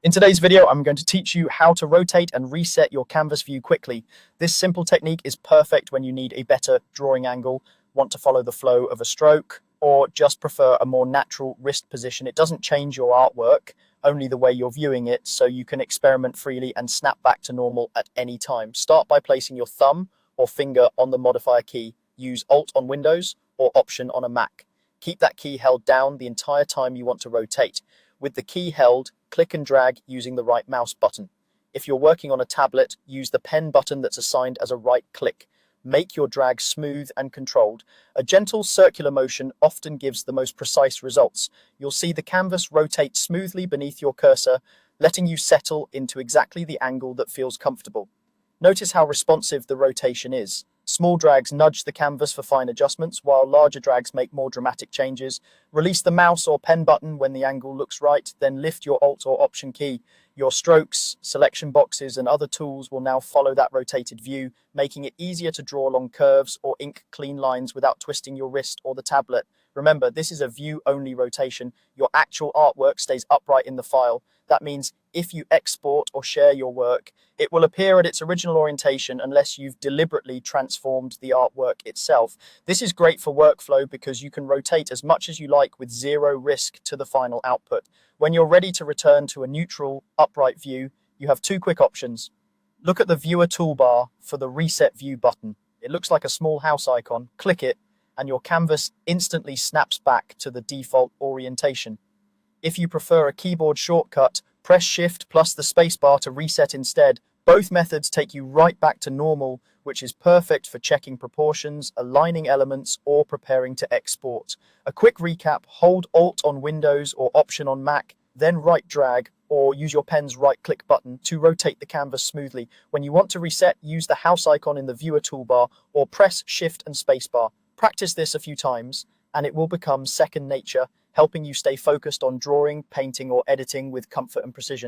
In today's video, I'm going to teach you how to rotate and reset your canvas view quickly. This simple technique is perfect when you need a better drawing angle, want to follow the flow of a stroke, or just prefer a more natural wrist position. It doesn't change your artwork, only the way you're viewing it, so you can experiment freely and snap back to normal at any time. Start by placing your thumb or finger on the modifier key. Use Alt on Windows or Option on a Mac. Keep that key held down the entire time you want to rotate. With the key held, click and drag using the right mouse button. If you're working on a tablet, use the pen button that's assigned as a right click. Make your drag smooth and controlled. A gentle circular motion often gives the most precise results. You'll see the canvas rotate smoothly beneath your cursor, letting you settle into exactly the angle that feels comfortable. Notice how responsive the rotation is. Small drags nudge the canvas for fine adjustments, while larger drags make more dramatic changes. Release the mouse or pen button when the angle looks right, then lift your Alt or Option key. Your strokes, selection boxes, and other tools will now follow that rotated view, making it easier to draw along curves or ink clean lines without twisting your wrist or the tablet. Remember, this is a view-only rotation. Your actual artwork stays upright in the file. That means if you export or share your work, it will appear at its original orientation unless you've deliberately transformed the artwork itself. This is great for workflow because you can rotate as much as you like with zero risk to the final output. When you're ready to return to a neutral, upright view, you have two quick options. Look at the Viewer toolbar for the Reset View button. It looks like a small house icon. Click it, and your canvas instantly snaps back to the default orientation. If you prefer a keyboard shortcut, press Shift plus the spacebar to reset instead. Both methods take you right back to normal, which is perfect for checking proportions, aligning elements, or preparing to export. A quick recap: hold Alt on Windows or Option on Mac, then right drag or use your pen's right-click button to rotate the canvas smoothly. When you want to reset, use the house icon in the Viewer toolbar or press Shift and spacebar. Practice this a few times, and it will become second nature, helping you stay focused on drawing, painting, or editing with comfort and precision.